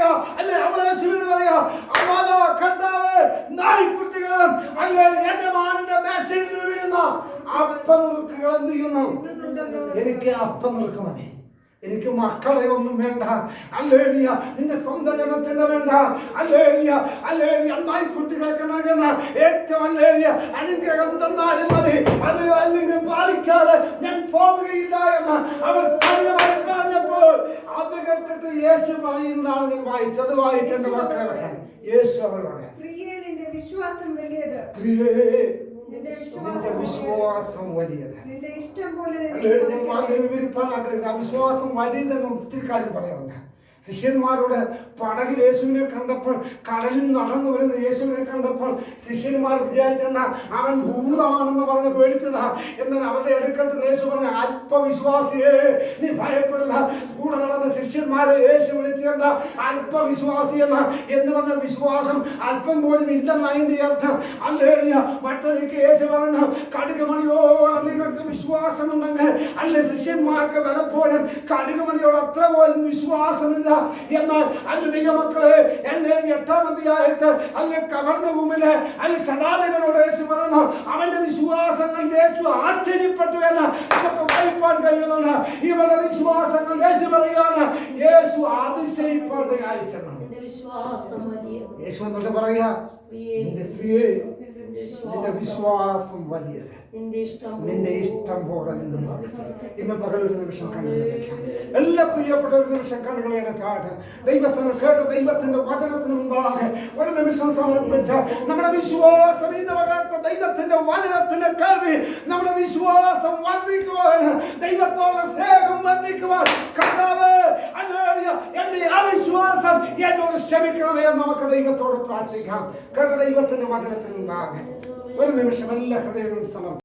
പറയാ, അല്ലെ അവളെ യേശുവിനോട് പറയാ, അല്ലാതെ കർത്താവേ, നായ്ക്കുട്ടികളും അല്ലെ യജമാനന്റെ മേശയിൽ നിന്ന് വീഴുന്ന അപ്പം നുറുക്കുകൾ എന്ത് ചെയ്യുന്നു? എനിക്ക് അപ്പം നുറുക്ക് മതി, എനിക്ക് മക്കളെ ഒന്നും വേണ്ട. ഹല്ലേലൂയ. നിന്റെ സ്വന്തം ജനത്തിന്റെ വേണ്ട. ഹല്ലേലൂയ. ഹല്ലേലൂയ. നായ്ക്കുട്ടികൾക്ക് നൽകുന്ന ഏറ്റവും ഹല്ലേലൂയ അനുഗ്രഹം തന്നാലും മതി. അത് അല്ലെങ്കിൽ പാലിക്കാതെ ഞാൻ പോവുകയില്ല എന്ന് അവർ പറഞ്ഞപ്പോൾ അത് കേട്ടിട്ട് യേശു പറയുന്നതാണ് ഞാൻ വായിച്ചത്. വായിച്ചെന്റെ മക്കളെ അവസാനം യേശു അവരോട്, സ്ത്രീയെ നിന്റെ വിശ്വാസം വലിയത്, സ്ത്രീയേ നിന്റെ വിശ്വാസം വലിയത്. വിശ്വാസം വലിയതെന്ന് ഒത്തിരി കാര്യം പറയാറുണ്ട്. ശിഷ്യന്മാരോട് പടകിൽ യേശുവിനെ കണ്ടപ്പോൾ, കടലിൽ നടന്നു വരുന്ന യേശുവിനെ കണ്ടപ്പോൾ ശിഷ്യന്മാർ വിചാരിച്ചെന്ന അവൻ ഭൂതമാണെന്ന് പറഞ്ഞ് പേടിച്ചതാ. എന്നാൽ അവരുടെ അടുക്കത്ത് യേശു പറഞ്ഞ, അല്പവിശ്വാസിയെ നീ ഭയപ്പെടുക. കൂടെ നടന്ന ശിഷ്യന്മാരെ യേശു വിളിച്ചെന്ന അല്പവിശ്വാസി എന്ന് പറഞ്ഞ വിശ്വാസം അല്പം പോലും ഇല്ലെന്ന് അതിന്റെ അർത്ഥം. ഹല്ലേലൂയ. മറ്റൊരിക്കൽ യേശു പറഞ്ഞു, കടുകുമണിയോളം നിങ്ങൾക്ക് വിശ്വാസമുണ്ടെങ്കിൽ, അല്ലെ ശിഷ്യന്മാർക്ക് പലപ്പോഴും കടുകുമണിയോട് അത്ര പോലും വിശ്വാസമില്ല. എന്നാൽ അല്ലെ ദൈവമക്കളെ, എന്നെ 8-ാം അധ്യായത്തിൽ അല്ലെ കവർന്നഭൂമിയിലെ അല്ലെ ശതാധിപനോട് യേശു പറഞ്ഞു, അവന്റെ വിശ്വാസങ്ങൾ യേശു ആശ്ചര്യപ്പെട്ടു എന്ന് നമുക്ക് വായിപ്പാൻ കഴിയുന്നുണ്ട്. ഇവരുടെ വിശ്വാസങ്ങൾ യേശു പറയുകയാണ്, യേശു അതിശയിപ്പാതെ അയക്കണം. യേശു എന്നിട്ട് പറയാ, നിന്റെ സ്ത്രീയെ നിന്റെ വിശ്വാസം വലിയത്, നിന്റെ ഇഷ്ടം പോലെ നിന്ന്. ഇന്ന് പകൽ ഒരു നിമിഷം കണ്ണുകളടയ്ക്കാം. എല്ലാ പ്രിയപ്പെട്ട ഒരു നിമിഷം കണ്ണുകളെ അടച്ചാട്ട് ദൈവസ്ഥനം കേട്ട ദൈവത്തിന്റെ വചനത്തിന് മുമ്പാകെ ഒരു നിമിഷം സമർപ്പിച്ച് നമ്മുടെ വിശ്വാസം ഇന്ന് പകർത്ത ദൈവത്തിന്റെ വചനത്തിന്റെ കേൾവി നമ്മുടെ വിശ്വാസം വർദ്ധിക്കുവാൻ, ദൈവത്തോടെ സ്നേഹം വർദ്ധിക്കുവാൻ, കർത്താവേ ഹല്ലേലൂയ, എന്റെ അവിശ്വാസം എന്നോട് ക്ഷമിക്കണമേ എന്ന് നമുക്ക് ദൈവത്തോട് പ്രാർത്ഥിക്കാം. കേട്ട ദൈവത്തിന്റെ വചനത്തിന് മുമ്പാകെ ഒരു നിമിഷം എല്ലാ ഹൃദയങ്ങളും സമർപ്പിക്കും.